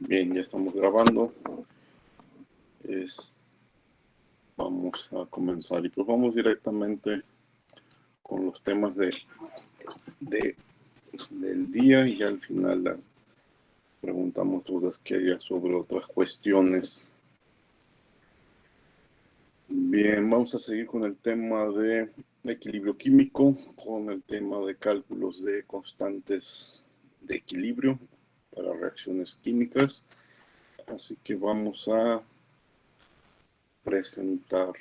Bien, ya estamos grabando. Vamos a comenzar y pues vamos directamente con los temas del día y al final preguntamos dudas que haya sobre otras cuestiones. Bien, vamos a seguir con el tema de equilibrio químico, con el tema de cálculos de constantes de equilibrio para reacciones químicas. Así que vamos a presentar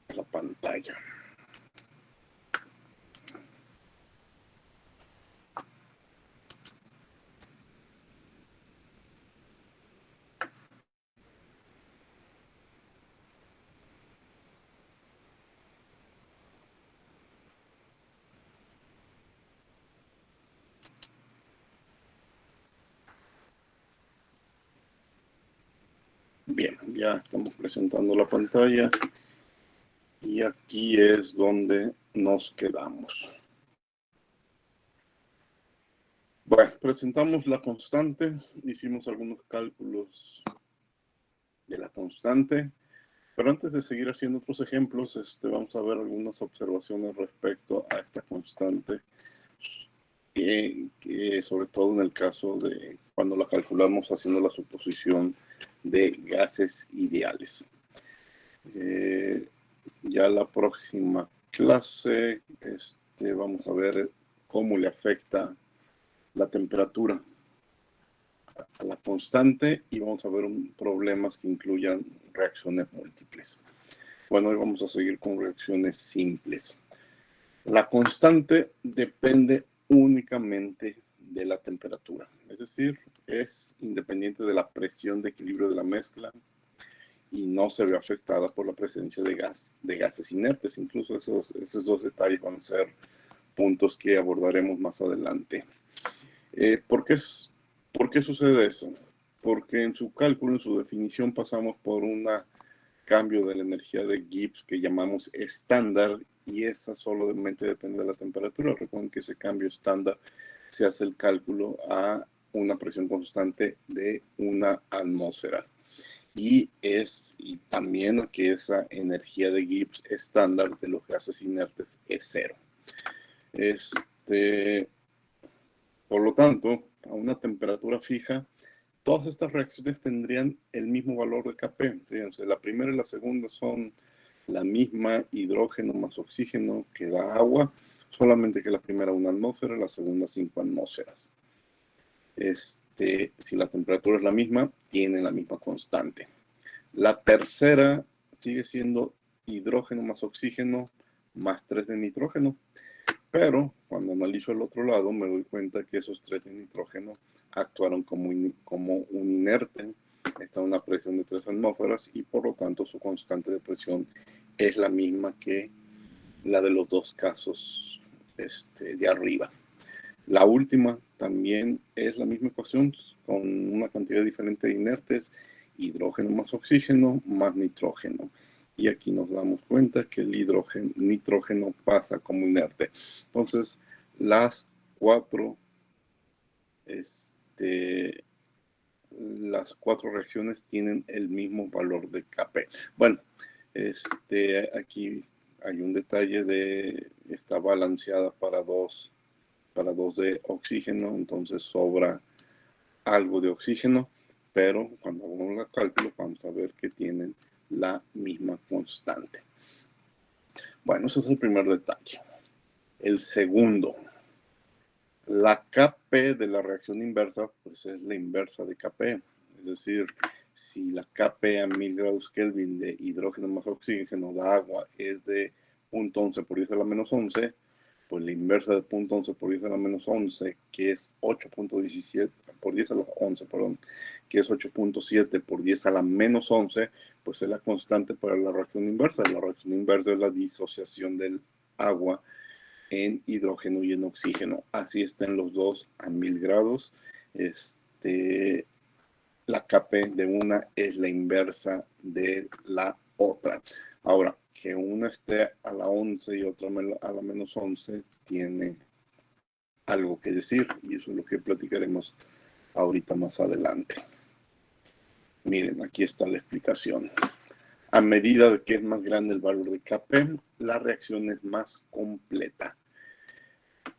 la pantalla. Bien, ya estamos presentando la pantalla y aquí es donde nos quedamos. Bueno, presentamos la constante, hicimos algunos cálculos de la constante, pero antes de seguir haciendo otros ejemplos, vamos a ver algunas observaciones respecto a esta constante, que sobre todo en el caso de cuando la calculamos haciendo la suposición de gases ideales. Ya la próxima clase vamos a ver cómo le afecta la temperatura a la constante y vamos a ver problemas que incluyan reacciones múltiples. Bueno, hoy vamos a seguir con reacciones simples. La constante depende únicamente de la temperatura, es decir, es independiente de la presión de equilibrio de la mezcla y no se ve afectada por la presencia de gases inertes. Incluso esos dos detalles van a ser puntos que abordaremos más adelante. ¿Por qué sucede eso? Porque en su cálculo, en su definición, pasamos por un cambio de la energía de Gibbs que llamamos estándar y esa solamente depende de la temperatura. Recuerden que ese cambio estándar se hace el cálculo a una presión constante de 1 atmósfera. Y también que esa energía de Gibbs estándar de los gases inertes es 0. Por lo tanto, a una temperatura fija, todas estas reacciones tendrían el mismo valor de Kp. Fíjense, la primera y la segunda son la misma hidrógeno más oxígeno que da agua, solamente que la primera 1 atmósfera, la segunda 5 atmósferas. Si la temperatura es la misma, tienen la misma constante. La tercera sigue siendo hidrógeno más oxígeno más 3 de nitrógeno. Pero cuando analizo el otro lado me doy cuenta que esos 3 de nitrógeno actuaron como un inerte. Está a una presión de 3 atmósferas y por lo tanto su constante de presión es la misma que la de los dos casos de arriba. La última también es la misma ecuación con una cantidad diferente de inertes, hidrógeno más oxígeno más nitrógeno. Y aquí nos damos cuenta que el nitrógeno pasa como inerte. Entonces, las cuatro reacciones tienen el mismo valor de Kp. Bueno, aquí hay un detalle está balanceada para dos de oxígeno, entonces sobra algo de oxígeno, pero cuando hagamos el cálculo vamos a ver que tienen la misma constante. Bueno, ese es el primer detalle. El segundo, la Kp de la reacción inversa, pues es la inversa de Kp. Es decir, si la Kp a 1000 grados Kelvin de hidrógeno más oxígeno da agua es de 0.11 por 10 a la menos 11, pues la inversa de 0.11 por 10 a la menos 11, que es 8.17 por 10 a la 11, perdón, que es 8.7 por 10 a la menos 11, pues es la constante para la reacción inversa. La reacción inversa es la disociación del agua en hidrógeno y en oxígeno. Así estén los dos a 1000 grados. La Kp de una es la inversa de la otra. Ahora, que una esté a la 11 y otra a la menos 11 tiene algo que decir y eso es lo que platicaremos ahorita más adelante. Miren, aquí está la explicación. A medida de que es más grande el valor de Kp, la reacción es más completa.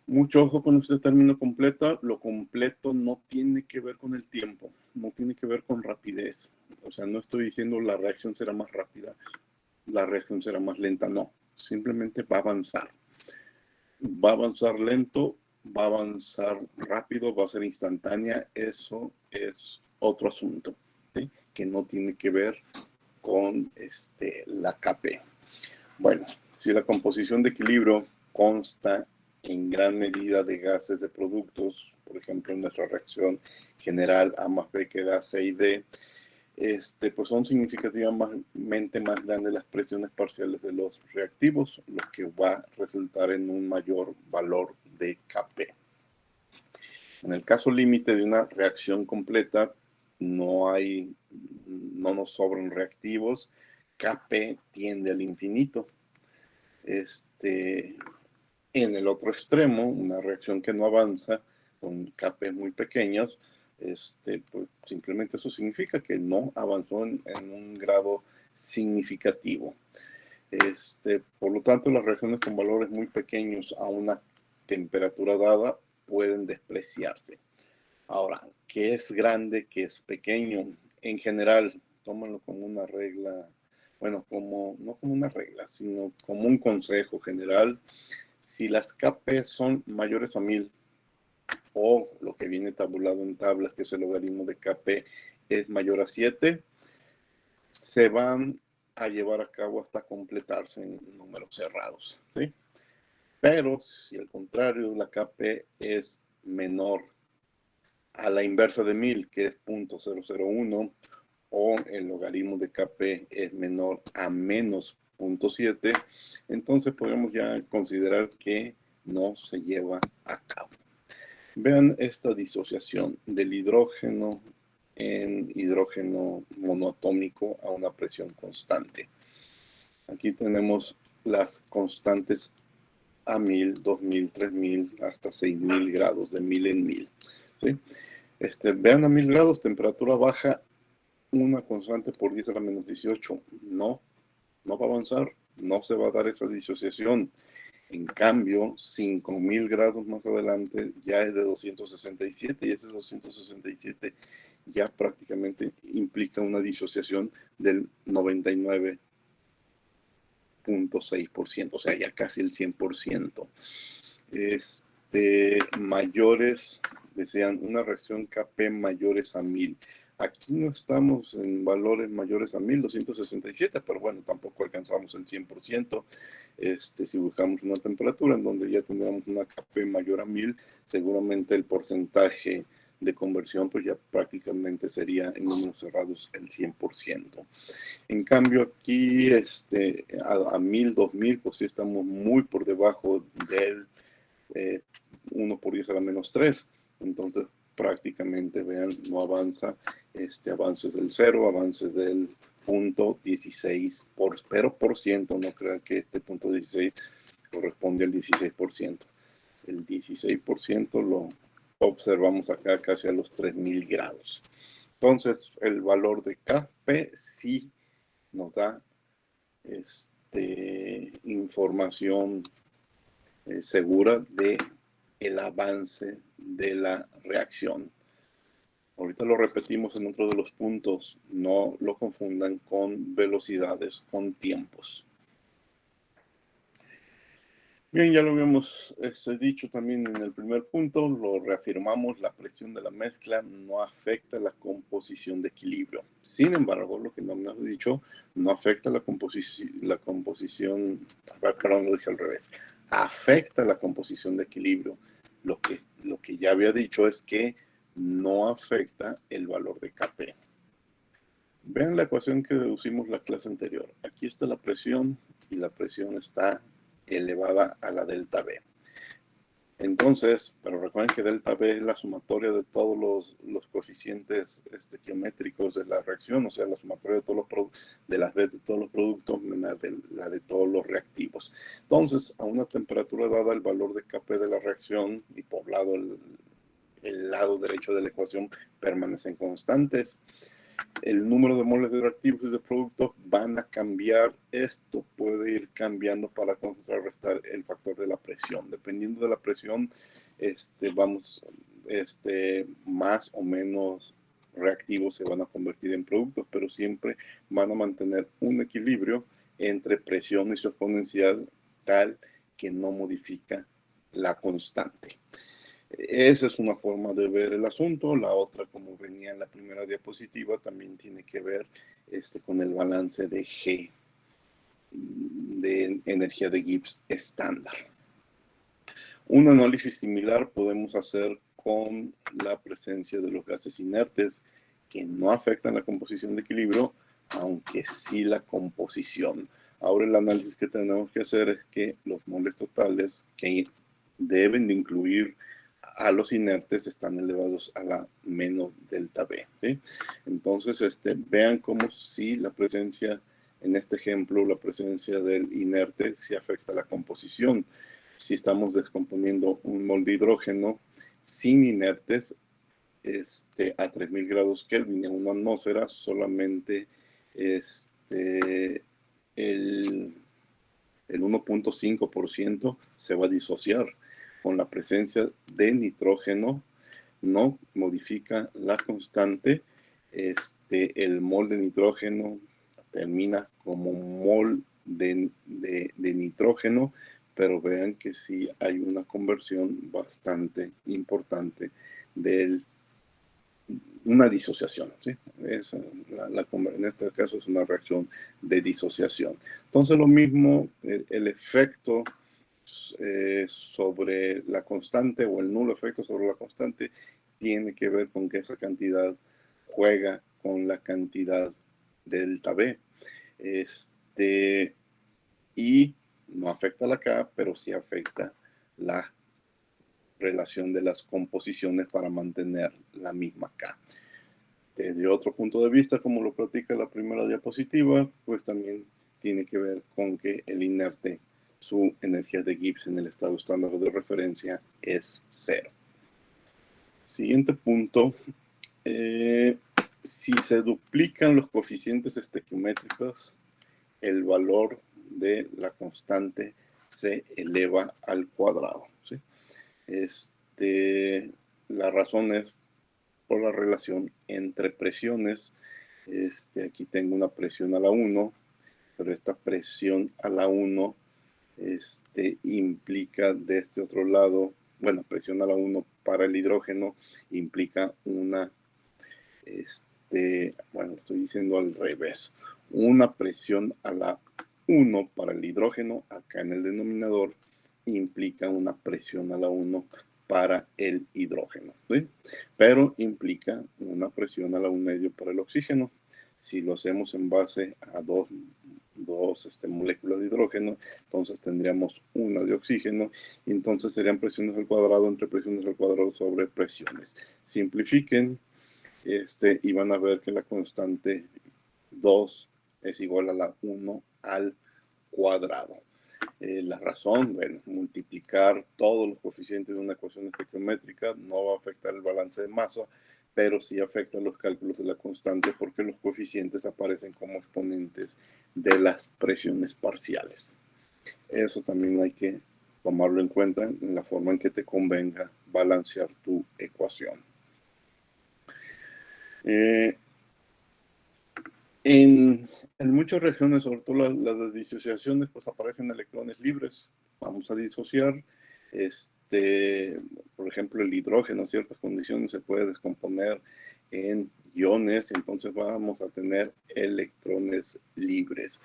Mucho ojo con este término completa. Lo completo no tiene que ver con el tiempo, no tiene que ver con rapidez. O sea, no estoy diciendo la reacción será más rápida, la reacción será más lenta, no. Simplemente va a avanzar. Va a avanzar lento, va a avanzar rápido, va a ser instantánea. Eso es otro asunto, ¿sí? Que no tiene que ver con la Kp. Bueno, si la composición de equilibrio consta en gran medida de gases de productos, por ejemplo, en nuestra reacción general A más B que da C y D, pues son significativamente más grandes las presiones parciales de los reactivos, lo que va a resultar en un mayor valor de Kp. En el caso límite de una reacción completa, no nos sobran reactivos, Kp tiende al infinito. En el otro extremo, una reacción que no avanza con Kp muy pequeños, pues simplemente eso significa que no avanzó en un grado significativo. Por lo tanto, las reacciones con valores muy pequeños a una temperatura dada pueden despreciarse. Ahora, ¿qué es grande, qué es pequeño? En general, tómalo como una regla, bueno, no como una regla, sino como un consejo general. Si las Kp son mayores a 1000 o lo que viene tabulado en tablas, que es el logaritmo de Kp, es mayor a 7, se van a llevar a cabo hasta completarse en números cerrados, ¿sí? Pero si al contrario la Kp es menor a la inversa de 1000, que es 0.001, o el logaritmo de Kp es menor a menos 0.7, entonces podemos ya considerar que no se lleva a cabo. Vean esta disociación del hidrógeno en hidrógeno monoatómico a una presión constante. Aquí tenemos las constantes a 1000, 2000, 3000, hasta 6000 grados, de 1000 en 1000. ¿Sí? Vean a 1000 grados, temperatura baja, una constante por 10 a la menos 18. No va a avanzar, no se va a dar esa disociación. En cambio, 5000 grados más adelante ya es de 267 y ese 267 ya prácticamente implica una disociación del 99.6%, o sea, ya casi el 100%. Mayores, desean una reacción Kp mayores a 1000. Aquí no estamos en valores mayores a 1267, pero bueno, tampoco alcanzamos el 100%. Si buscamos una temperatura en donde ya tendríamos una Kp mayor a 1000, seguramente el porcentaje de conversión pues ya prácticamente sería en números cerrados el 100%. En cambio aquí a 1000, 2000, pues sí estamos muy por debajo del 1 por 10 a la menos 3. Entonces prácticamente, vean, no avanza, avances del 0, avances del 0.16 por ciento. No crean que este 0.16 corresponde al 16%. El 16% lo observamos acá casi a los 3000 grados. Entonces el valor de Kp sí nos da información segura de el avance de la reacción. Ahorita lo repetimos en otro de los puntos, no lo confundan con velocidades, con tiempos. Bien, ya lo habíamos dicho también en el primer punto, lo reafirmamos, la presión de la mezcla no afecta la composición de equilibrio. Sin embargo, lo que no me has dicho, no afecta la composición, perdón, lo dije al revés, afecta la composición de equilibrio. Lo que ya había dicho es que no afecta el valor de Kp. Vean la ecuación que deducimos la clase anterior. Aquí está la presión y la presión está elevada a la delta B. Entonces, pero recuerden que delta B es la sumatoria de todos los coeficientes geométricos de la reacción, o sea, la sumatoria de de las B de todos los productos menos la de todos los reactivos. Entonces, a una temperatura dada, el valor de Kp de la reacción y poblado el lado derecho de la ecuación permanecen constantes. El número de moles de reactivos y de productos van a cambiar. Esto puede ir cambiando para contrarrestar el factor de la presión. Dependiendo de la presión, más o menos reactivos se van a convertir en productos, pero siempre van a mantener un equilibrio entre presión y su exponencial tal que no modifica la constante. Esa es una forma de ver el asunto. La otra, como venía en la primera diapositiva, también tiene que ver con el balance de G, de energía de Gibbs estándar. Un análisis similar podemos hacer con la presencia de los gases inertes que no afectan la composición de equilibrio, aunque sí la composición. Ahora el análisis que tenemos que hacer es que los moles totales que deben de incluir a los inertes están elevados a la menos delta B. ¿Sí? Entonces, vean cómo si la presencia, en este ejemplo, la presencia del inerte sí afecta la composición. Si estamos descomponiendo un mol de hidrógeno sin inertes, a 3000 grados Kelvin en una atmósfera, solamente el 1.5% se va a disociar. Con la presencia de nitrógeno no modifica la constante. El mol de nitrógeno termina como mol de nitrógeno, pero vean que sí hay una conversión bastante importante de una disociación, ¿sí? En este caso es una reacción de disociación. Entonces lo mismo, el efecto sobre la constante o el nulo efecto sobre la constante tiene que ver con que esa cantidad juega con la cantidad delta B. Y no afecta la K, pero sí afecta la relación de las composiciones para mantener la misma K. Desde otro punto de vista, como lo platica la primera diapositiva, pues también tiene que ver con que el inerte, su energía de Gibbs en el estado estándar de referencia es 0. Siguiente punto. Si se duplican los coeficientes estequiométricos, el valor de la constante se eleva al cuadrado. ¿Sí? La razón es por la relación entre presiones. Aquí tengo una presión a la 1, pero esta presión a la 1 implica de este otro lado, bueno, presión a la 1 para el hidrógeno implica una, bueno, estoy diciendo al revés, una presión a la 1 para el hidrógeno acá en el denominador implica una presión a la 1 para el hidrógeno, ¿sí? Pero implica una presión a la 1,5 para el oxígeno. Si lo hacemos en base a dos moléculas de hidrógeno, entonces tendríamos una de oxígeno, y entonces serían presiones al cuadrado entre presiones al cuadrado sobre presiones. Simplifiquen y van a ver que la constante 2 es igual a la 1 al cuadrado. La razón, bueno, multiplicar todos los coeficientes de una ecuación estequiométrica no va a afectar el balance de masa, pero sí afecta los cálculos de la constante porque los coeficientes aparecen como exponentes de las presiones parciales. Eso también hay que tomarlo en cuenta en la forma en que te convenga balancear tu ecuación. En muchas reacciones, sobre todo las de disociaciones, pues aparecen electrones libres. Vamos a disociar. Por ejemplo, el hidrógeno en ciertas condiciones se puede descomponer en iones, entonces vamos a tener electrones libres.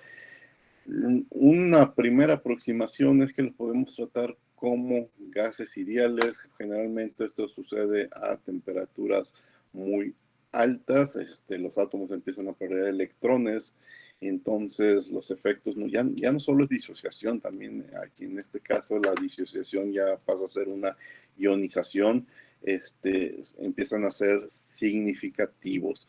Una primera aproximación es que los podemos tratar como gases ideales. Generalmente esto sucede a temperaturas muy altas, los átomos empiezan a perder electrones, entonces los efectos ya no solo es disociación, también aquí en este caso la disociación ya pasa a ser una ionización, empiezan a ser significativos.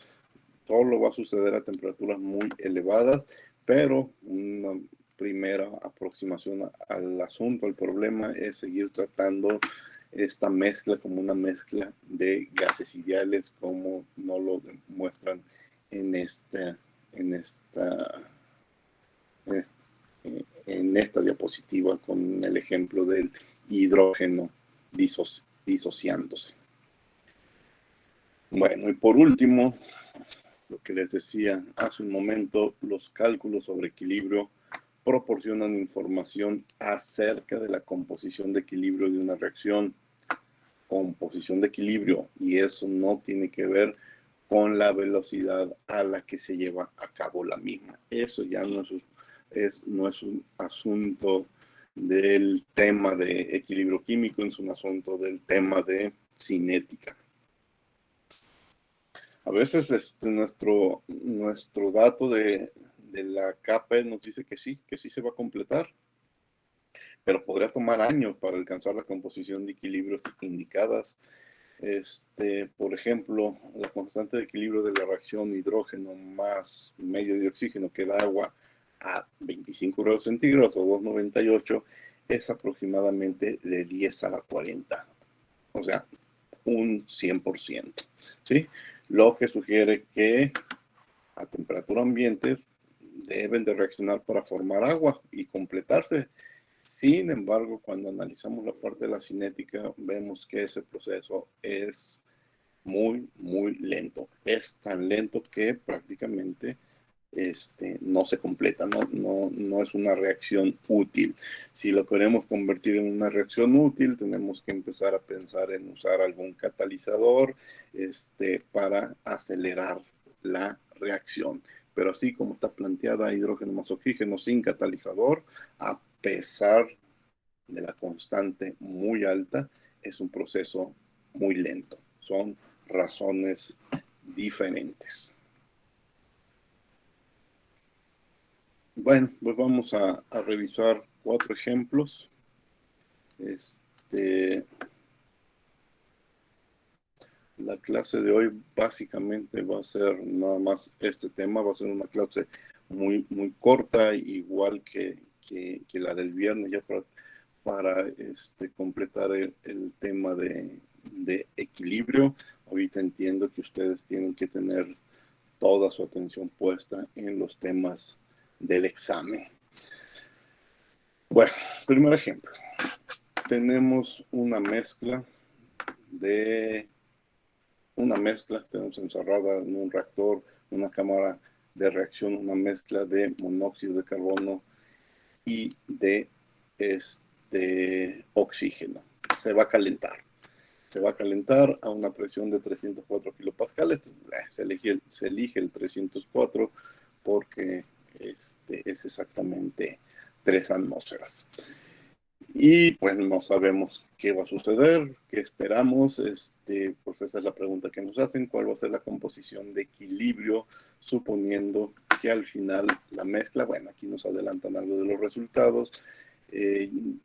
Todo va a suceder a temperaturas muy elevadas, pero una primera aproximación al asunto, al problema, es seguir tratando esta mezcla como una mezcla de gases ideales, como no lo demuestran en esta, en esta, en esta, en esta diapositiva con el ejemplo del hidrógeno disociándose. Bueno, y por último, lo que les decía hace un momento, los cálculos sobre equilibrio proporcionan información acerca de la composición de equilibrio de una reacción. Composición de equilibrio, y eso no tiene que ver con la velocidad a la que se lleva a cabo la misma. Eso ya no es un asunto del tema de equilibrio químico, es un asunto del tema de cinética. A veces nuestro dato de la KP nos dice que sí se va a completar, pero podría tomar años para alcanzar la composición de equilibrios indicadas. Por ejemplo, la constante de equilibrio de la reacción hidrógeno más medio de oxígeno que da agua a 25 grados centígrados o 298 es aproximadamente de 10 a la 40. O sea, un 100%. ¿Sí? Lo que sugiere que a temperatura ambiente deben de reaccionar para formar agua y completarse. Sin embargo, cuando analizamos la parte de la cinética, vemos que ese proceso es muy, muy lento. Es tan lento que prácticamente no se completa, no es una reacción útil. Si lo queremos convertir en una reacción útil, tenemos que empezar a pensar en usar algún catalizador para acelerar la reacción. Pero así como está planteada hidrógeno más oxígeno sin catalizador, a pesar de la constante muy alta, es un proceso muy lento. Son razones diferentes. Bueno, pues vamos a revisar 4 ejemplos. La clase de hoy básicamente va a ser nada más este tema, va a ser una clase muy, muy corta, igual que la del viernes, ya para completar el tema de equilibrio. Ahorita entiendo que ustedes tienen que tener toda su atención puesta en los temas del examen. Bueno, primer ejemplo. Tenemos una mezcla, tenemos encerrada en un reactor, una cámara de reacción, una mezcla de monóxido de carbono y de oxígeno. Se va a calentar a una presión de 304 kilopascales. Se elige el 304 porque es exactamente 3 atmósferas. Y pues no sabemos qué va a suceder, qué esperamos. Pues esa es la pregunta que nos hacen: ¿cuál va a ser la composición de equilibrio? Suponiendo que al final la mezcla, bueno, aquí nos adelantan algo de los resultados,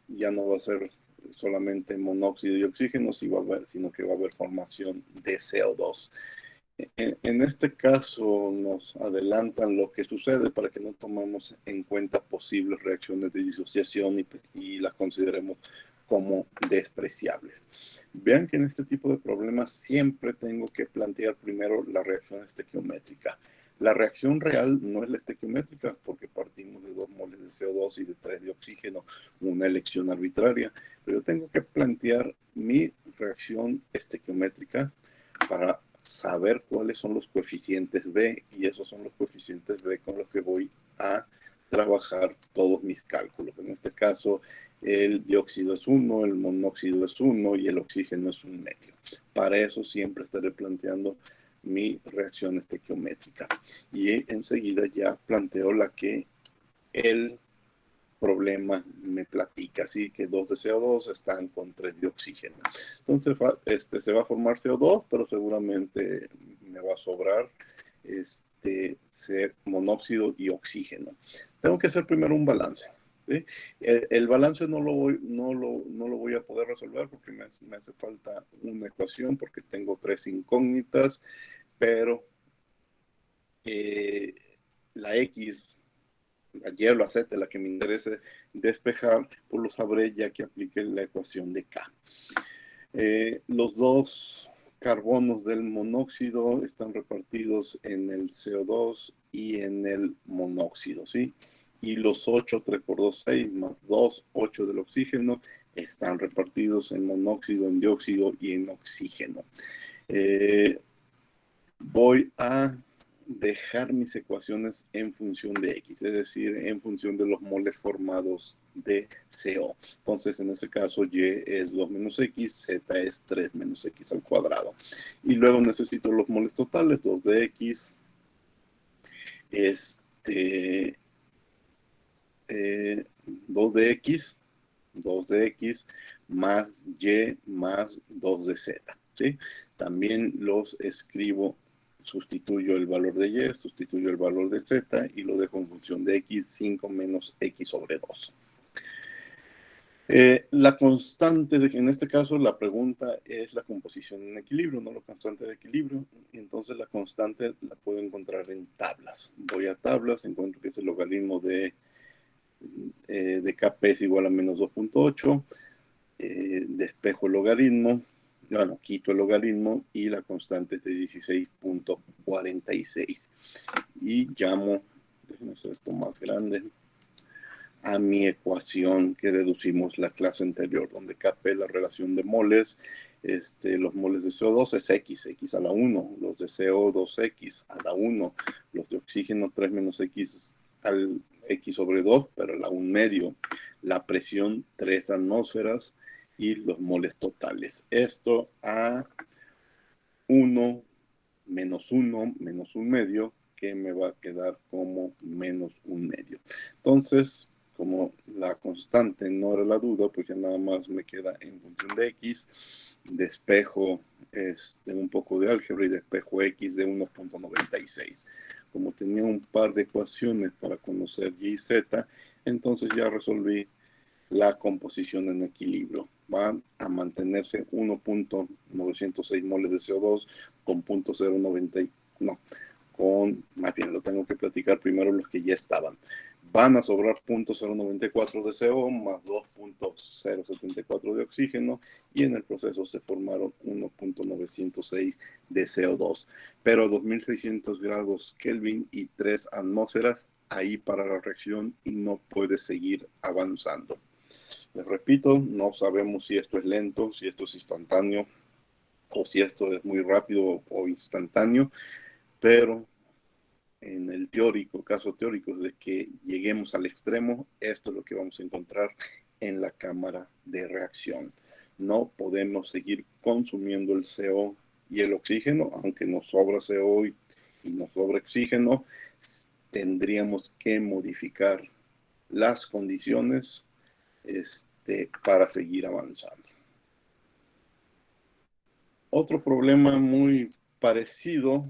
ya no va a ser solamente monóxido y oxígeno, sino que va a haber formación de CO2. En este caso nos adelantan lo que sucede para que no tomemos en cuenta posibles reacciones de disociación y las consideremos como despreciables. Vean que en este tipo de problemas siempre tengo que plantear primero la reacción estequiométrica. La reacción real no es la estequiométrica porque partimos de 2 moles de CO2 y de 3 de oxígeno, una elección arbitraria, pero yo tengo que plantear mi reacción estequiométrica para saber cuáles son los coeficientes B, y esos son los coeficientes B con los que voy a trabajar todos mis cálculos. En este caso, el dióxido es 1, el monóxido es 1 y el oxígeno es 1 medio. Para eso siempre estaré planteando mi reacción estequiométrica. Y enseguida ya planteo la que el problema me platica, así que 2 de CO2 están con 3 de oxígeno. Entonces se va a formar CO2, pero seguramente me va a sobrar monóxido y oxígeno. Tengo que hacer primero un balance. ¿Sí? El balance no lo voy a poder resolver porque me hace falta una ecuación, porque tengo 3 incógnitas, pero la X, la Y o la Z, la que me interese despejar, pues lo sabré ya que aplique la ecuación de K. Los dos carbonos del monóxido están repartidos en el CO2 y en el monóxido, ¿sí? Y los 8, 3 por 2, 6, más 2, 8 del oxígeno, están repartidos en monóxido, en dióxido y en oxígeno. Voy a dejar mis ecuaciones en función de X, es decir, en función de los moles formados de CO. Entonces, en este caso, Y es 2 menos X, Z es 3 menos X al cuadrado. Y luego necesito los moles totales, 2 de X, 2 de X, 2 de X, más Y, más 2 de Z, ¿sí? También los escribo, sustituyo el valor de Y, sustituyo el valor de Z y lo dejo en función de X, 5 menos X sobre 2. La constante, en este caso la pregunta es la composición en equilibrio, no la constante de equilibrio. Entonces la constante la puedo encontrar en tablas. Voy a tablas, encuentro que es el logaritmo de Kp es igual a menos 2.8. Despejo el logaritmo, bueno, quito el logaritmo y la constante es de 16.46. Y llamo, déjenme hacer esto más grande, a mi ecuación que deducimos la clase anterior, donde Kp la relación de moles, los moles de CO2 es X a la 1, los de CO 2X a la 1, los de oxígeno 3 menos X al X sobre 2, pero a la 1 medio, la presión 3 atmósferas y los moles totales. Esto a 1 menos 1 menos 1 medio, que me va a quedar como menos 1 medio. Entonces, como la constante no era la duda, pues ya nada más me queda en función de X, despejo un poco de álgebra y despejo X de 1.96. Como tenía un par de ecuaciones para conocer Y y Z, entonces ya resolví la composición en equilibrio. Va a mantenerse 1.906 moles de CO2 con 0.090, no, con, más bien lo tengo que platicar primero los que ya estaban. Van a sobrar 0.094 de CO más 2.074 de oxígeno y en el proceso se formaron 1.906 de CO2. Pero a 2600 grados Kelvin y 3 atmósferas, ahí para la reacción y no puede seguir avanzando. Les repito, no sabemos si esto es lento, si esto es instantáneo o si esto es muy rápido o instantáneo, pero en el teórico, caso teórico de que lleguemos al extremo, esto es lo que vamos a encontrar en la cámara de reacción. No podemos seguir consumiendo el CO y el oxígeno, aunque nos sobra CO y nos sobra oxígeno, tendríamos que modificar las condiciones para seguir avanzando. Otro problema muy parecido,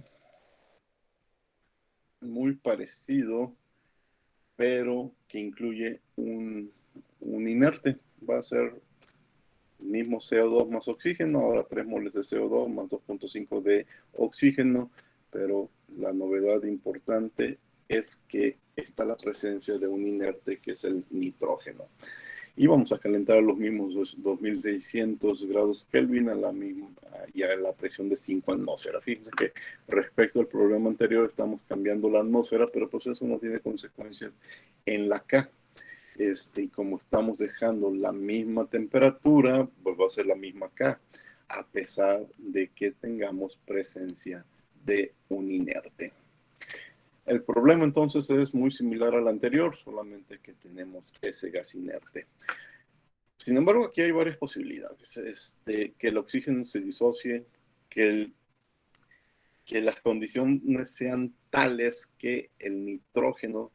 pero que incluye un inerte. Va a ser el mismo CO2 más oxígeno, ahora 3 moles de CO2 más 2.5 de oxígeno, pero la novedad importante es que está la presencia de un inerte que es el nitrógeno. Y vamos a calentar a los mismos 2600 grados Kelvin a la misma, y a la presión de 5 atmósferas. Fíjense que respecto al problema anterior estamos cambiando la atmósfera, pero pues eso no tiene consecuencias en la K. Y como estamos dejando la misma temperatura, pues va a ser la misma K, a pesar de que tengamos presencia de un inerte. El problema entonces es muy similar al anterior, solamente que tenemos ese gas inerte. Sin embargo, aquí hay varias posibilidades. Que el oxígeno se disocie, que las condiciones sean tales que el nitrógeno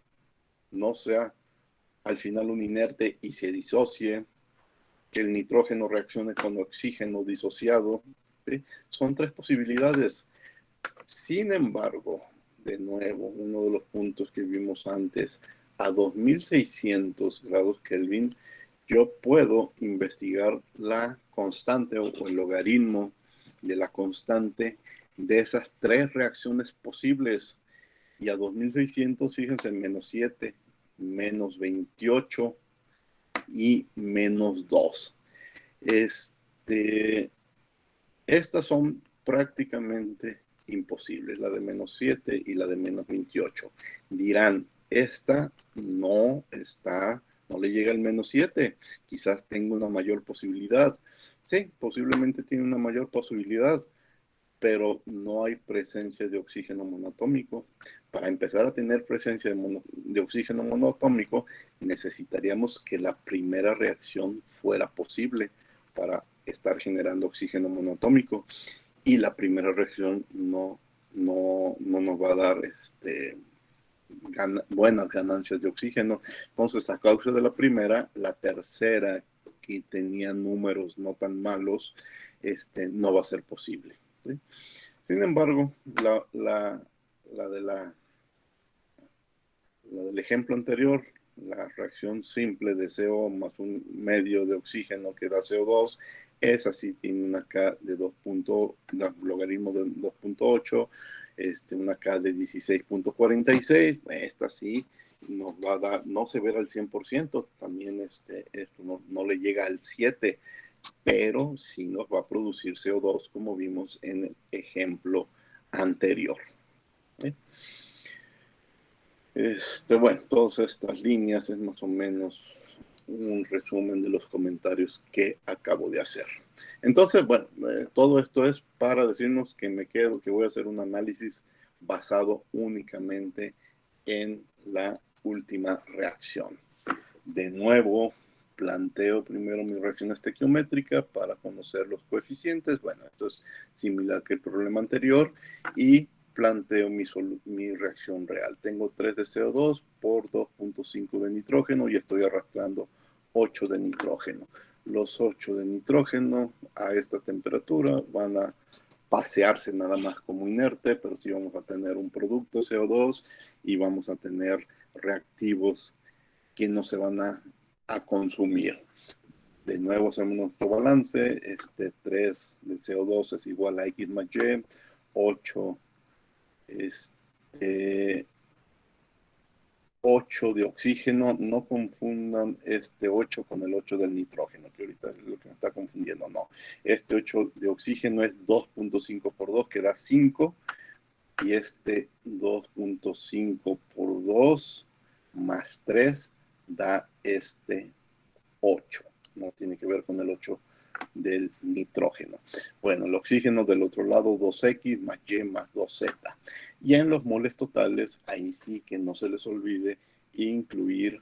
no sea al final un inerte y se disocie, que el nitrógeno reaccione con oxígeno disociado. ¿Sí? Son 3 posibilidades. Sin embargo, de nuevo, uno de los puntos que vimos antes, a 2600 grados Kelvin, yo puedo investigar la constante o el logaritmo de la constante de esas 3 reacciones posibles. Y a 2600, fíjense, menos 7, menos 28 y menos 2. Estas son prácticamente imposibles, la de -7 y la de -28. Dirán, esta no está, no le llega al -7, quizás tenga una mayor posibilidad. Sí, posiblemente tiene una mayor posibilidad, pero no hay presencia de oxígeno monoatómico. Para empezar a tener presencia de oxígeno monoatómico, necesitaríamos que la primera reacción fuera posible para estar generando oxígeno monoatómico. Y la primera reacción no nos va a dar buenas ganancias de oxígeno. Entonces, a causa de la primera, la tercera, que tenía números no tan malos, no va a ser posible, ¿sí? Sin embargo, la del ejemplo anterior, la reacción simple de CO más un medio de oxígeno que da CO2, esa sí tiene una K de logaritmo de 2.8, una K de 16.46, esta sí nos va a dar, no se ve al 100%, también esto no le llega al 7, pero sí nos va a producir CO2 como vimos en el ejemplo anterior. ¿Sí? Bueno, todas estas líneas es más o menos un resumen de los comentarios que acabo de hacer. Entonces, bueno, todo esto es para decirnos que voy a hacer un análisis basado únicamente en la última reacción. De nuevo, planteo primero mi reacción estequiométrica para conocer los coeficientes. Bueno, esto es similar que el problema anterior y planteo mi reacción real. Tengo 3 de CO2 por 2.5 de nitrógeno y estoy arrastrando 8 de nitrógeno. Los 8 de nitrógeno a esta temperatura van a pasearse nada más como inerte, pero sí vamos a tener un producto CO2 y vamos a tener reactivos que no se van a consumir. De nuevo hacemos nuestro balance, 3 de CO2 es igual a X más Y, 8, 8 de oxígeno, no confundan este 8 con el 8 del nitrógeno, que ahorita es lo que me está confundiendo, no. Este 8 de oxígeno es 2.5 por 2, que da 5, y este 2.5 por 2 más 3 da 8. No tiene que ver con el 8 del nitrógeno. Bueno, el oxígeno del otro lado, 2X más Y más 2Z. Y en los moles totales, ahí sí que no se les olvide incluir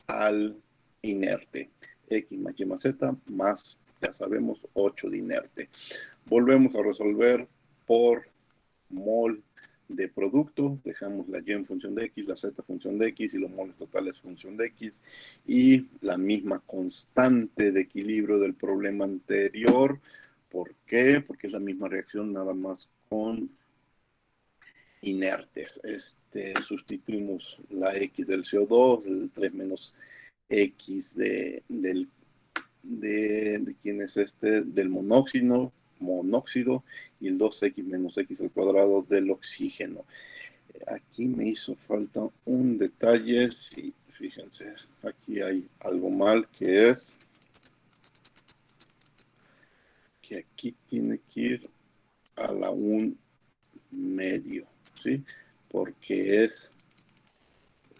al inerte. X más Y más Z más, ya sabemos, 8 de inerte. Volvemos a resolver por mol de producto, dejamos la Y en función de X, la Z función de X y los moles totales función de X y la misma constante de equilibrio del problema anterior. ¿Por qué? Porque es la misma reacción nada más con inertes. Sustituimos la X del CO2, el 3 menos X de quién es del monóxido y el 2X menos X al cuadrado del oxígeno. Aquí me hizo falta un detalle, sí, fíjense, aquí hay algo mal que es que aquí tiene que ir a la 1/2, ¿sí? Porque es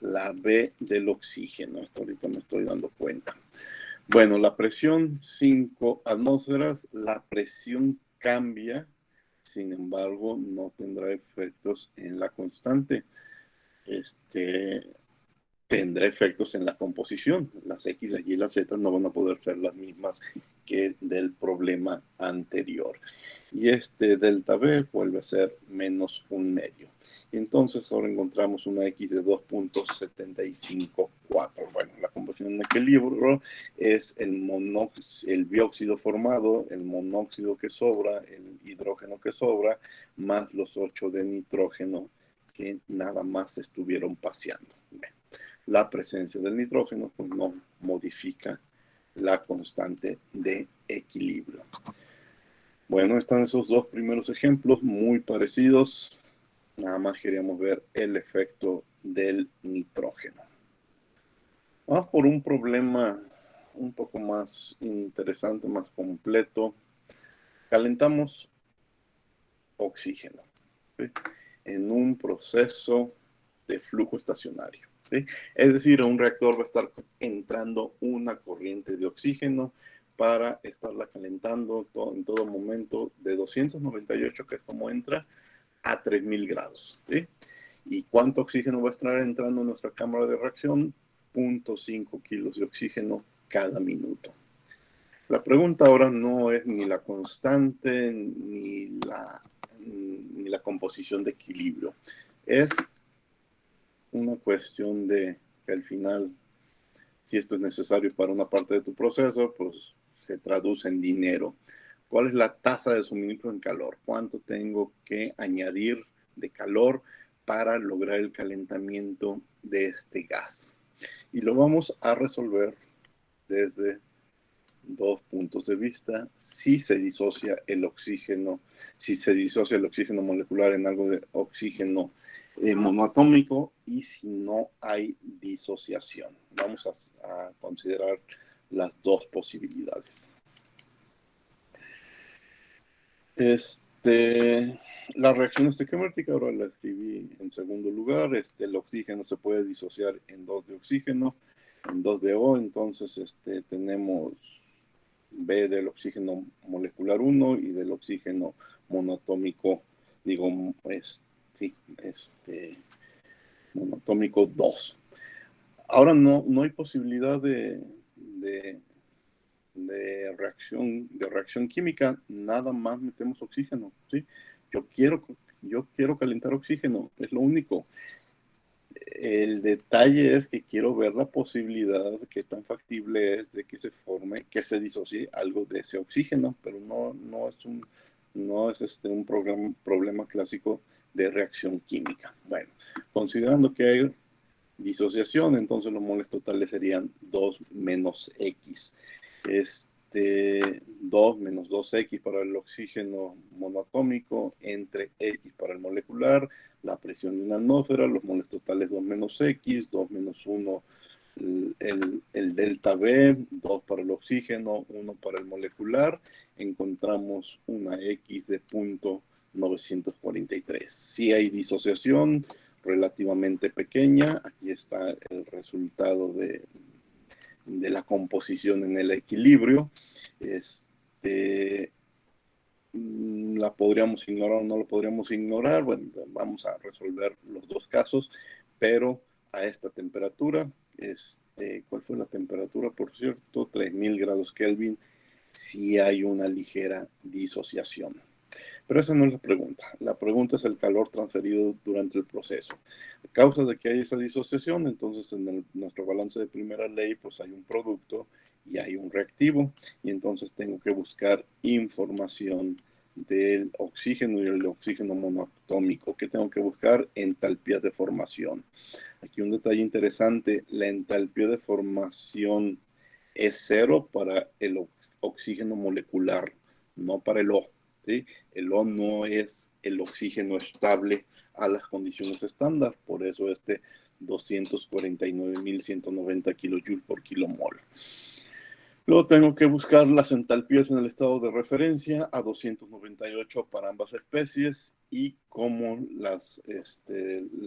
la B del oxígeno, esto ahorita me estoy dando cuenta. Bueno, la presión 5 atmósferas, la presión cambia, sin embargo, no tendrá efectos en la constante. Tendrá efectos en la composición. Las X, las Y y las Z no van a poder ser las mismas que del problema anterior. Y delta B vuelve a ser menos 1/2. Entonces ahora encontramos una X de 2.754. Bueno, la composición en equilibrio es el dióxido formado, el monóxido que sobra, el hidrógeno que sobra, más los 8 de nitrógeno que nada más estuvieron paseando. Bueno, la presencia del nitrógeno pues no modifica la constante de equilibrio. Bueno, están esos dos primeros ejemplos muy parecidos. Nada más queríamos ver el efecto del nitrógeno. Vamos por un problema un poco más interesante, más completo. Calentamos oxígeno, ¿sí? En un proceso de flujo estacionario, ¿sí? Es decir, a un reactor va a estar entrando una corriente de oxígeno para estarla calentando en todo momento de 298, que es como entra, a 3000 grados, ¿sí? ¿Y cuánto oxígeno va a estar entrando en nuestra cámara de reacción? 0.5 kilos de oxígeno cada minuto. La pregunta ahora no es ni la constante ni la composición de equilibrio. Es una cuestión de que al final, si esto es necesario para una parte de tu proceso, pues se traduce en dinero. ¿Cuál es la tasa de suministro en calor? ¿Cuánto tengo que añadir de calor para lograr el calentamiento de este gas? Y lo vamos a resolver desde dos puntos de vista. Si se disocia el oxígeno, si se disocia el oxígeno molecular en algo de oxígeno monoatómico, y si no hay disociación. Vamos a considerar las dos posibilidades. La reacción estequiométrica ahora la escribí en segundo lugar. El oxígeno se puede disociar en 2 de oxígeno, en 2 de O. Entonces tenemos B del oxígeno molecular 1 y del oxígeno monoatómico, digo, monoatómico 2. Ahora no hay posibilidad de reacción química, nada más metemos oxígeno, ¿sí? Yo quiero calentar oxígeno, es lo único. El detalle es que quiero ver la posibilidad, qué tan factible es de que se forme, que se disocie algo de ese oxígeno, pero no es un problema clásico de reacción química. Bueno, considerando que hay disociación, entonces los moles totales serían 2 menos X. 2 menos 2X para el oxígeno monoatómico entre X para el molecular, la presión de una atmósfera, los moles totales 2 menos X, 2 menos 1 el delta B, 2 para el oxígeno, 1 para el molecular, encontramos una X de 0.943. Si hay disociación relativamente pequeña, aquí está el resultado de la composición en el equilibrio. ¿La podríamos ignorar o no la podríamos ignorar? Bueno, vamos a resolver los dos casos, pero a esta temperatura, ¿cuál fue la temperatura, por cierto? 3000 grados Kelvin, sí hay una ligera disociación. Pero esa no es la pregunta. La pregunta es el calor transferido durante el proceso. A causa de que hay esa disociación, entonces en nuestro balance de primera ley, pues hay un producto y hay un reactivo, y entonces tengo que buscar información del oxígeno y el oxígeno monoatómico. ¿Qué tengo que buscar? Entalpías de formación. Aquí un detalle interesante, la entalpía de formación es 0 para el oxígeno molecular, no para el O. ¿Sí? El O no es el oxígeno estable a las condiciones estándar, por eso 249.190 kilojoules por kilomol. Luego tengo que buscar las entalpías en el estado de referencia a 298 para ambas especies, y como la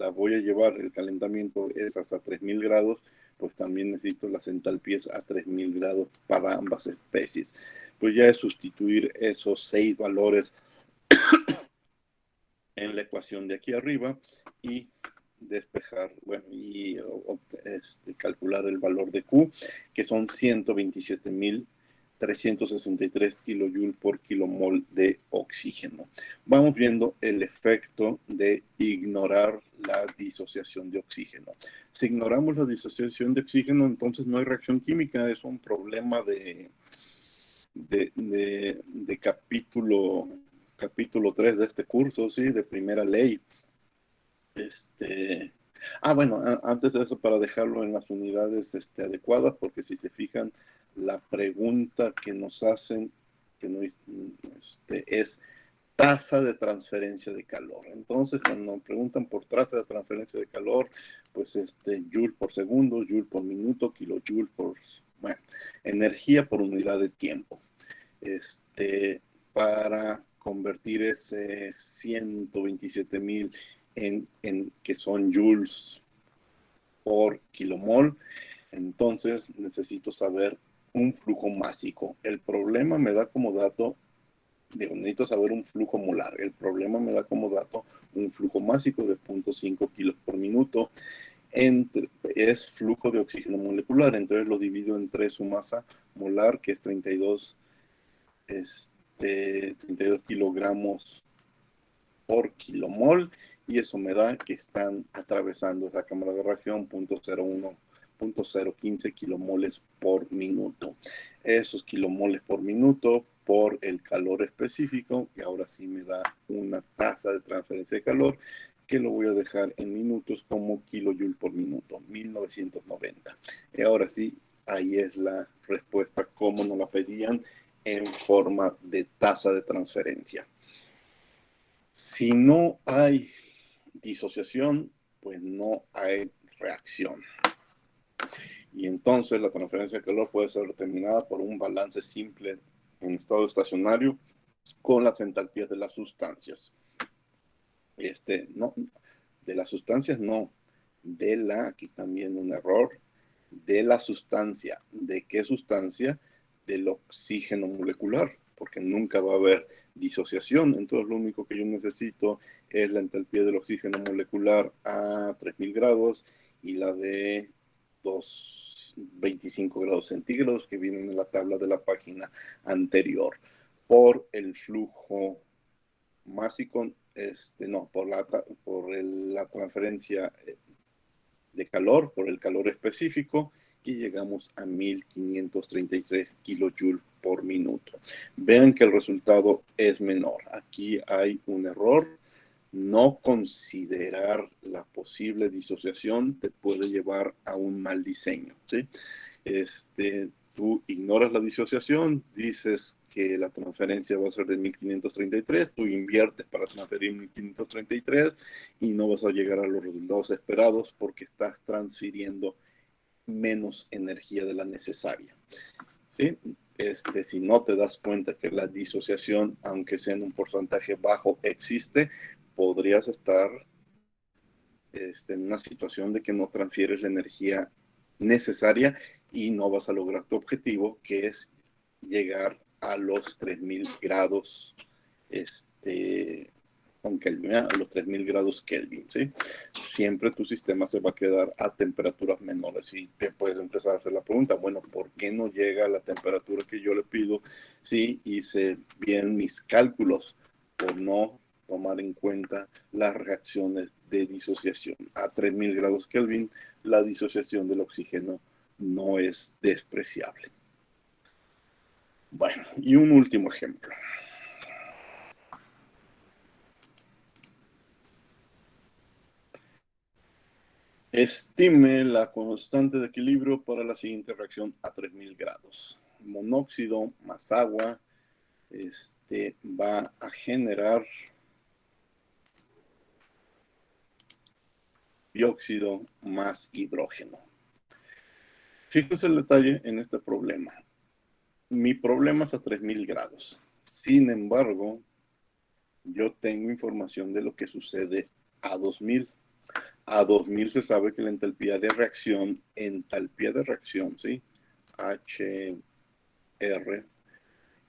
voy a llevar, el calentamiento es hasta 3000 grados, pues también necesito las entalpías a 3000 grados para ambas especies. Pues ya es sustituir esos 6 valores en la ecuación de aquí arriba y despejar, bueno, y calcular el valor de Q, que son 127.363 kilojoules por kilomol de oxígeno. Vamos viendo el efecto de ignorar la disociación de oxígeno. Si ignoramos la disociación de oxígeno, entonces no hay reacción química, es un problema de capítulo 3 de este curso, ¿sí? De primera ley. Bueno, antes de eso, para dejarlo en las unidades adecuadas, porque si se fijan, la pregunta que nos hacen que no, es tasa de transferencia de calor. Entonces, cuando preguntan por tasa de transferencia de calor, pues joule por segundo, joule por minuto, kilojoule por, bueno, energía por unidad de tiempo. Para convertir ese 127,000 en que son joules por kilomol, entonces necesito saber un flujo másico. El problema me da como dato, necesito saber un flujo molar. El problema me da como dato un flujo másico de 0.5 kilos por minuto. Es flujo de oxígeno molecular, entonces lo divido entre su masa molar, que es 32 kilogramos por kilomol, y eso me da que están atravesando esa cámara de reacción 0.15 kilomoles por minuto. Esos kilomoles por minuto por el calor específico, y ahora sí me da una tasa de transferencia de calor que lo voy a dejar en minutos como kilojoule por minuto, 1990. Y ahora sí, ahí es la respuesta como nos la pedían en forma de tasa de transferencia. Si no hay disociación, pues no hay reacción. Y entonces la transferencia de calor puede ser determinada por un balance simple en estado estacionario con las entalpías de las sustancias. No, de las sustancias no, aquí también un error, de la sustancia. ¿De qué sustancia? Del oxígeno molecular, porque nunca va a haber disociación. Entonces lo único que yo necesito es la entalpía del oxígeno molecular a 3000 grados y la de 25 grados centígrados que vienen en la tabla de la página anterior. Por el flujo másico, por la transferencia de calor, por el calor específico, y llegamos a 1533 kilojoules por minuto. Vean que el resultado es menor. Aquí hay un error. No considerar la posible disociación te puede llevar a un mal diseño, ¿sí? Tú ignoras la disociación, dices que la transferencia va a ser de 1533, tú inviertes para transferir 1533 y no vas a llegar a los resultados esperados porque estás transfiriendo menos energía de la necesaria, ¿sí? Si no te das cuenta que la disociación, aunque sea en un porcentaje bajo, existe, podrías estar en una situación de que no transfieres la energía necesaria y no vas a lograr tu objetivo, que es llegar a los 3000 grados con Kelvin, a los 3000 grados Kelvin, ¿sí? Siempre tu sistema se va a quedar a temperaturas menores y te puedes empezar a hacer la pregunta, bueno, ¿por qué no llega a la temperatura que yo le pido si hice bien mis cálculos? Por no tomar en cuenta las reacciones de disociación. A 3000 grados Kelvin, la disociación del oxígeno no es despreciable. Bueno, y un último ejemplo. Estime la constante de equilibrio para la siguiente reacción a 3000 grados. Monóxido más agua va a generar dióxido más hidrógeno. Fíjense el detalle en este problema. Mi problema es a 3000 grados. Sin embargo, yo tengo información de lo que sucede a 2000. A 2000 se sabe que la entalpía de reacción, ¿sí? HR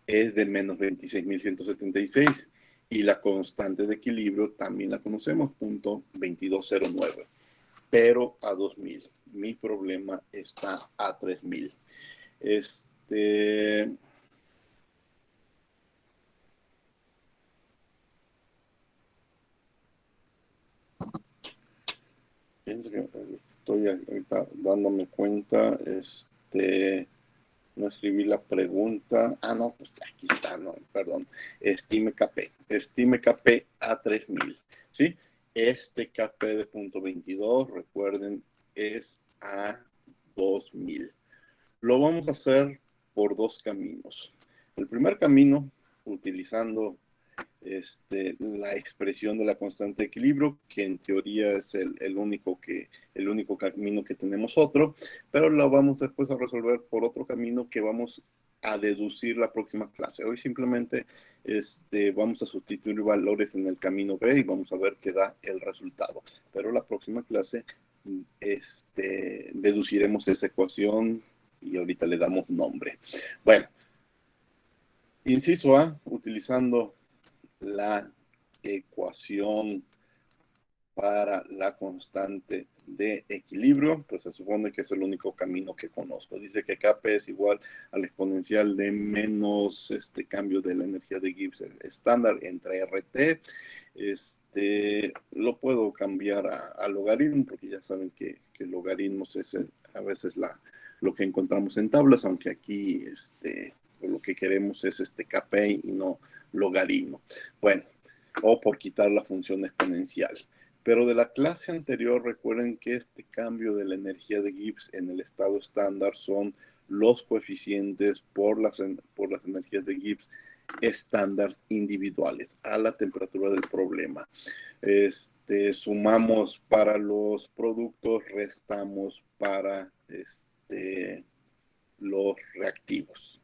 es de menos 26.176 y la constante de equilibrio también la conocemos, punto 2209, pero a 2000. Mi problema está a 3000. Fíjense que estoy ahorita dándome cuenta, no escribí la pregunta. No, pues aquí está, no, perdón. Estime KP a 3000, ¿sí? KP de punto 22, recuerden, es a 2000. Lo vamos a hacer por dos caminos. El primer camino, utilizando la expresión de la constante de equilibrio, que en teoría es el único camino que tenemos otro, pero lo vamos después a resolver por otro camino que vamos a deducir la próxima clase. Hoy simplemente vamos a sustituir valores en el camino B y vamos a ver qué da el resultado. Pero la próxima clase deduciremos esa ecuación y ahorita le damos nombre. Bueno, inciso A, utilizando la ecuación para la constante de equilibrio, pues se supone que es el único camino que conozco. Dice que Kp es igual al exponencial de menos este cambio de la energía de Gibbs estándar entre RT. Lo puedo cambiar a logaritmo, porque ya saben que logaritmos es a veces lo que encontramos en tablas, aunque aquí lo que queremos es Kp y no logaritmo. Bueno, o por quitar la función exponencial. Pero de la clase anterior, recuerden que este cambio de la energía de Gibbs en el estado estándar son los coeficientes por las energías de Gibbs estándar individuales a la temperatura del problema. Sumamos para los productos, restamos para los reactivos.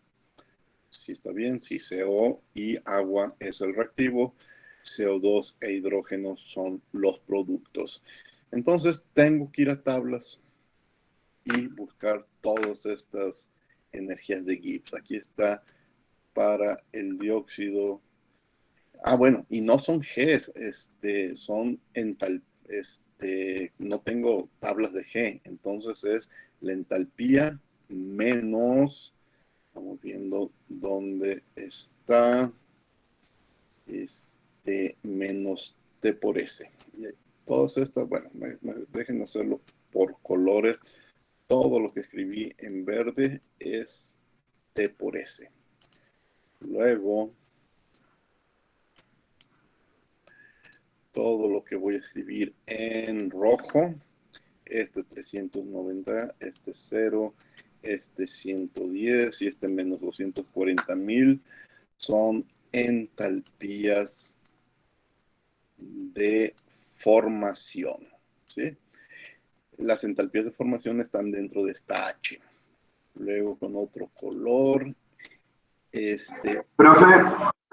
Si está bien, si CO y agua es el reactivo, CO2 e hidrógeno son los productos. Entonces tengo que ir a tablas y buscar todas estas energías de Gibbs. Aquí está para el dióxido. Bueno, y no son Gs, son no tengo tablas de G, entonces es la entalpía menos, estamos viendo dónde está, menos T por S. Todas estas, bueno, dejen hacerlo por colores. Todo lo que escribí en verde es T por S. Luego, todo lo que voy a escribir en rojo, 390, 0, 110 y menos 240,000 son entalpías de formación, ¿sí? Las entalpías de formación están dentro de esta H. Luego con otro color, Profe,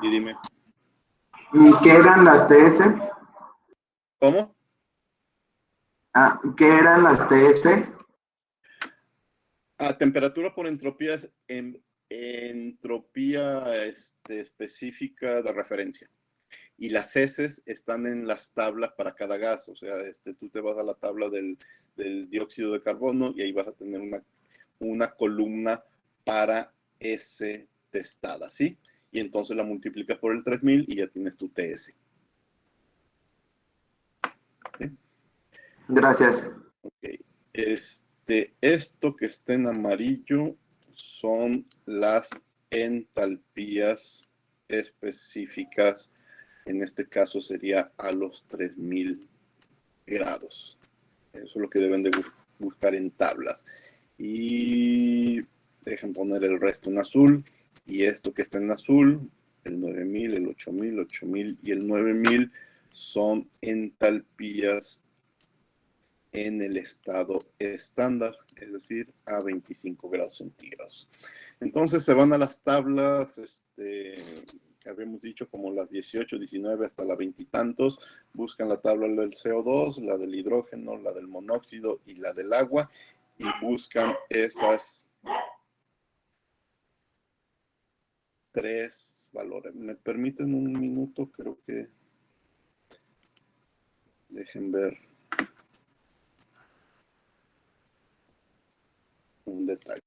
y dime. ¿qué eran las TS? ¿Cómo? ¿Qué eran las TS? Temperatura por entropía, entropía específica de referencia. Y las heces están en las tablas para cada gas. O sea, tú te vas a la tabla del dióxido de carbono y ahí vas a tener una columna para S testada, ¿sí? Y entonces la multiplicas por el 3000 y ya tienes tu TS. ¿Sí? Gracias. Ok. Esto que está en amarillo son las entalpías específicas. En este caso sería a los 3000 grados. Eso es lo que deben de buscar en tablas. Y dejen poner el resto en azul. Y esto que está en azul, el 9000, el 8000, 8000 y el 9000 son entalpías en el estado estándar, es decir, a 25 grados centígrados. Entonces se van a las tablas, que habíamos dicho como las 18, 19 hasta la 20 y tantos, buscan la tabla del CO2, la del hidrógeno, la del monóxido y la del agua, y buscan esas tres valores. ¿Me permiten un minuto? Creo que dejen ver un detalle.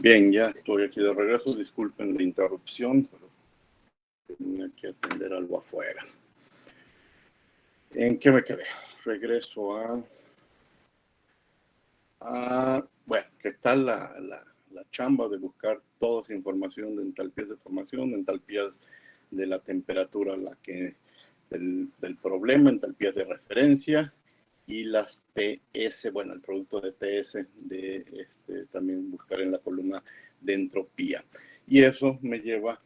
Bien, ya estoy aquí de regreso. Disculpen la interrupción, pero tenía que atender algo afuera. ¿En qué me quedé? Regreso bueno, que está la chamba de buscar toda esa información de entalpías de formación, de entalpías de la temperatura del problema, entalpías de referencia y las TS, bueno, el producto de TS también buscar en la columna de entropía. Y eso me lleva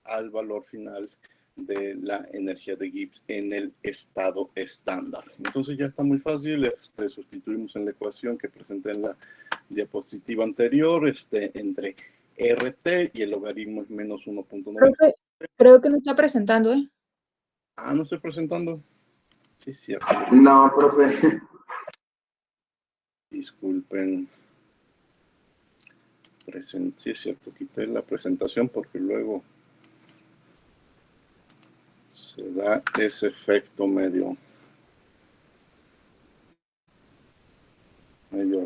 al valor final de la energía de Gibbs en el estado estándar. Entonces ya está muy fácil, sustituimos en la ecuación que presenté en la diapositiva anterior, entre RT y el logaritmo es menos 1.9. Profe, creo que no está presentando, ¿eh? Ah, no estoy presentando. Sí, es cierto. No, profe. Disculpen. Sí, es cierto, quité la presentación porque luego se da ese efecto medio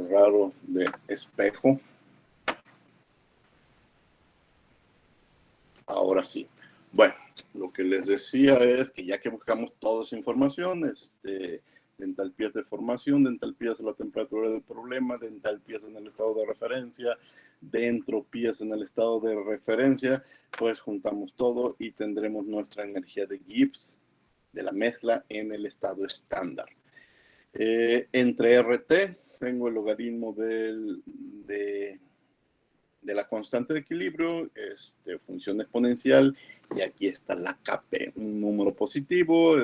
raro de espejo. Ahora sí. Bueno, lo que les decía es que ya que buscamos toda esa información, de entalpías de formación, de entalpías de la temperatura del problema, de entalpías en el estado de referencia, de entropías en el estado de referencia, pues juntamos todo y tendremos nuestra energía de Gibbs de la mezcla en el estado estándar. Entre RT tengo el logaritmo de la constante de equilibrio, función exponencial, y aquí está la Kp, un número positivo,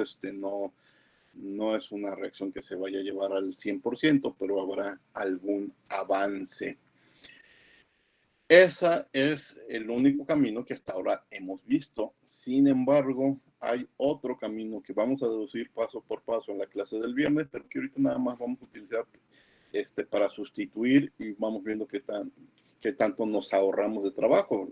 no es una reacción que se vaya a llevar al 100%, pero habrá algún avance. Ese es el único camino que hasta ahora hemos visto. Sin embargo, hay otro camino que vamos a deducir paso por paso en la clase del viernes, pero que ahorita nada más vamos a utilizar para sustituir y vamos viendo qué tanto nos ahorramos de trabajo.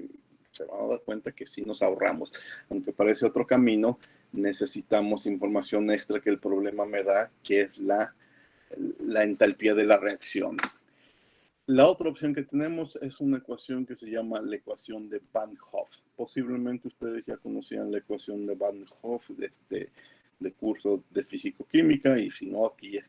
Se van a dar cuenta que sí nos ahorramos. Aunque parece otro camino, necesitamos información extra que el problema me da, que es la entalpía de la reacción. La otra opción que tenemos es una ecuación que se llama la ecuación de Van Hoff. Posiblemente ustedes ya conocían la ecuación de Van Hoff de curso de físico-química, y si no, aquí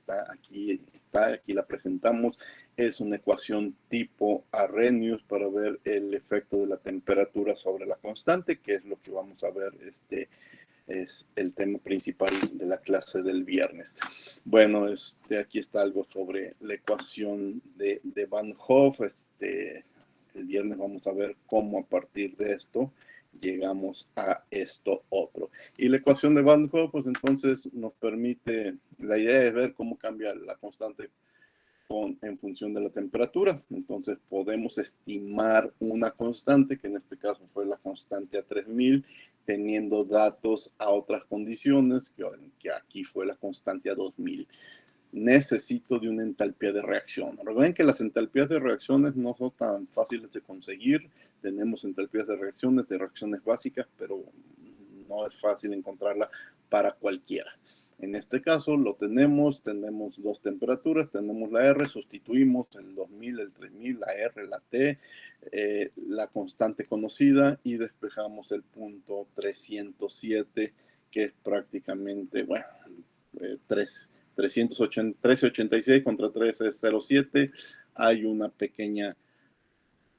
la presentamos. Es una ecuación tipo Arrhenius para ver el efecto de la temperatura sobre la constante, que es lo que vamos a ver es el tema principal de la clase del viernes. Bueno, aquí está algo sobre la ecuación de Van Hoff. El viernes vamos a ver cómo a partir de esto llegamos a esto otro. Y la ecuación de Van Hoff, pues entonces nos permite, la idea es ver cómo cambia la constante en función de la temperatura. Entonces podemos estimar una constante, que en este caso fue la constante a 3000, teniendo datos a otras condiciones, que aquí fue la constante a 2000. Necesito de una entalpía de reacción. Recuerden que las entalpías de reacciones no son tan fáciles de conseguir. Tenemos entalpías de reacciones básicas, pero no es fácil encontrarla para cualquiera. En este caso lo tenemos dos temperaturas, tenemos la R, sustituimos el 2000, el 3000, la R, la T, la constante conocida, y despejamos el punto 307, que es prácticamente, bueno, 1386 contra 1307. Hay una pequeña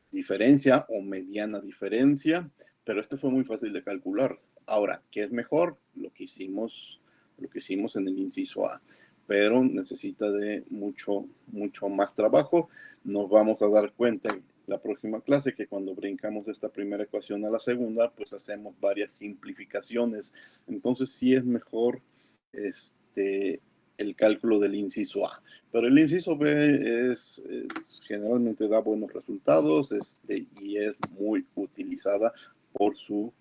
diferencia o mediana diferencia, pero esto fue muy fácil de calcular. Ahora, ¿qué es mejor? Lo que hicimos en el inciso A, pero necesita de mucho más trabajo. Nos vamos a dar cuenta en la próxima clase que cuando brincamos de esta primera ecuación a la segunda, pues hacemos varias simplificaciones. Entonces sí es mejor el cálculo del inciso A. Pero el inciso B generalmente da buenos resultados, y es muy utilizada por su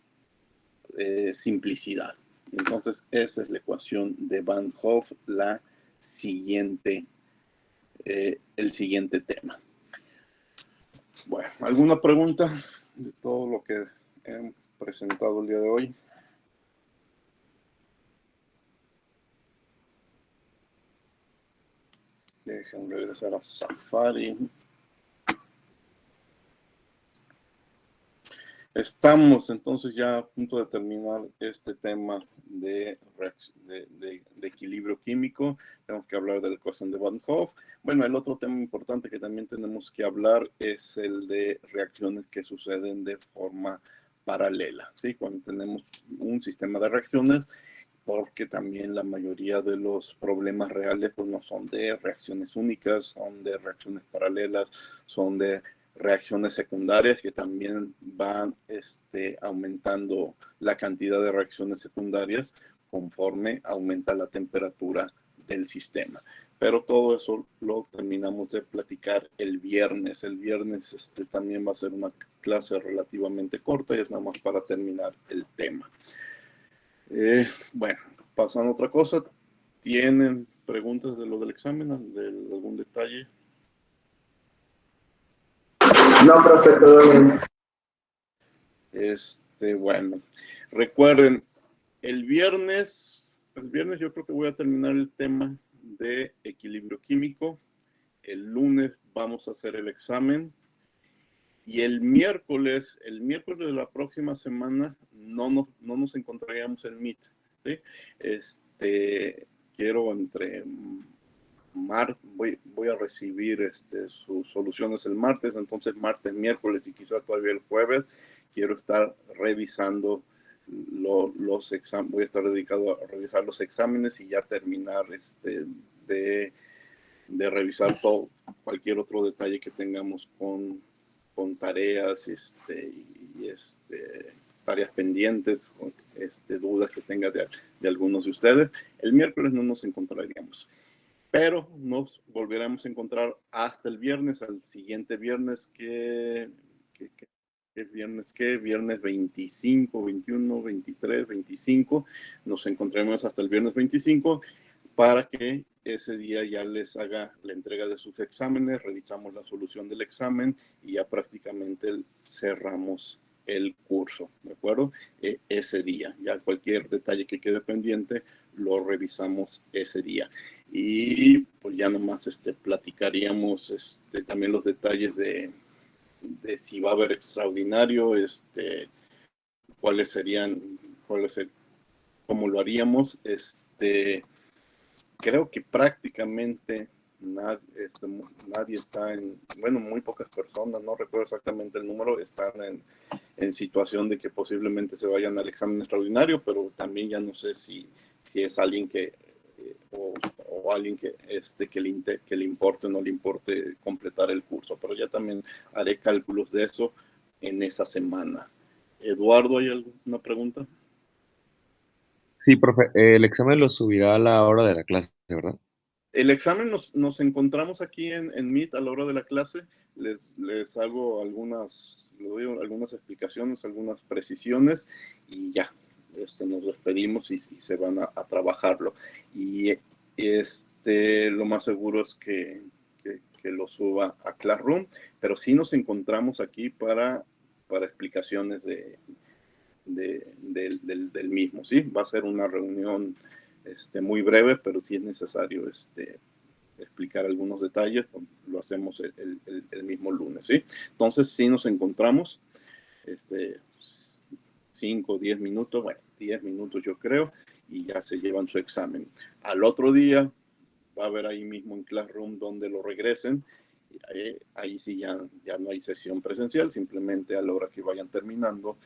simplicidad. Entonces, esa es la ecuación de Van Hoff, el siguiente tema. Bueno, ¿alguna pregunta de todo lo que he presentado el día de hoy? Dejen regresar a Safari. Estamos entonces ya a punto de terminar este tema de equilibrio químico. Tenemos que hablar de la ecuación de Van Hoff. Bueno, el otro tema importante que también tenemos que hablar es el de reacciones que suceden de forma paralela, ¿sí? Cuando tenemos un sistema de reacciones, porque también la mayoría de los problemas reales pues, no son de reacciones únicas, son de reacciones paralelas, son de reacciones secundarias que también van aumentando la cantidad de reacciones secundarias conforme aumenta la temperatura del sistema. Pero todo eso lo terminamos de platicar el viernes. El viernes también va a ser una clase relativamente corta y es nada más para terminar el tema. Bueno, pasando a otra cosa, ¿tienen preguntas de lo del examen, de algún detalle? No, profe, todo bien. Bueno, recuerden, el viernes yo creo que voy a terminar el tema de equilibrio químico. El lunes vamos a hacer el examen. Y el miércoles de la próxima semana, no nos encontraríamos en Meet, ¿sí? Quiero voy a recibir sus soluciones el martes, entonces martes, miércoles y quizás todavía el jueves, quiero estar revisando los exámenes, voy a estar dedicado a revisar los exámenes y ya terminar de revisar cualquier otro detalle que tengamos con tareas tareas pendientes, dudas que tenga de algunos de ustedes. El miércoles no nos encontraríamos, pero nos volveremos a encontrar hasta el viernes, al siguiente viernes viernes 25, 21, 23, 25, nos encontraremos hasta el viernes 25 para que ese día ya les haga la entrega de sus exámenes, revisamos la solución del examen y ya prácticamente cerramos el curso, ¿de acuerdo? Ese día, ya cualquier detalle que quede pendiente, lo revisamos ese día. Y pues ya nomás platicaríamos también los detalles de si va a haber extraordinario, cómo lo haríamos, creo que prácticamente nadie está bueno, muy pocas personas, no recuerdo exactamente el número, están en situación de que posiblemente se vayan al examen extraordinario, pero también ya no sé si es alguien que, o alguien que le importe o no le importe completar el curso, pero ya también haré cálculos de eso en esa semana. Eduardo, ¿hay alguna pregunta? Sí, profe, el examen lo subirá a la hora de la clase, ¿verdad? El examen nos encontramos aquí en Meet a la hora de la clase. Les hago le doy algunas explicaciones, algunas precisiones y ya, nos despedimos y se van a trabajarlo. Y lo más seguro es que lo suba a Classroom, pero sí nos encontramos aquí para explicaciones del mismo, ¿sí? Va a ser una reunión muy breve, pero sí es necesario explicar algunos detalles, lo hacemos el mismo lunes, ¿sí? Entonces, sí nos encontramos 5 o 10 minutos, bueno, 10 minutos yo creo, y ya se llevan su examen. Al otro día va a haber ahí mismo en Classroom donde lo regresen. Ahí sí ya no hay sesión presencial, simplemente a la hora que vayan terminando,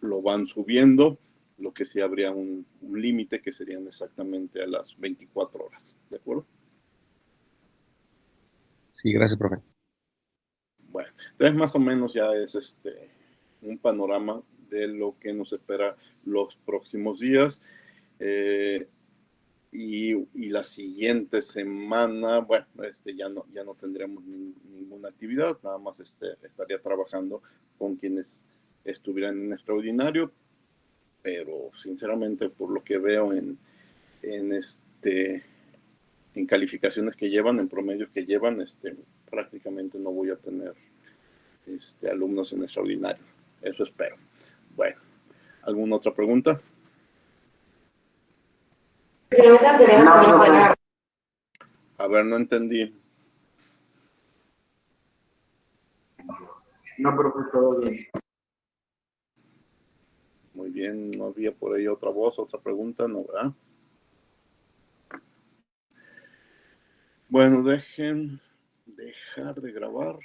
lo van subiendo, lo que sí habría un límite que serían exactamente a las 24 horas, ¿de acuerdo? Sí, gracias, profe. Bueno, entonces más o menos ya es un panorama de lo que nos espera los próximos días. Y la siguiente semana, bueno, ya no tendremos ninguna actividad, nada más estaría trabajando con quienes estuvieran en extraordinario, pero sinceramente por lo que veo en calificaciones que llevan, en promedios que llevan, prácticamente no voy a tener alumnos en extraordinario. Eso espero. Bueno, ¿alguna otra pregunta? A ver, no entendí. No, profe, todo bien. bien, no había por ahí otra voz, otra pregunta, ¿no, verdad? Bueno, dejen dejar de grabar.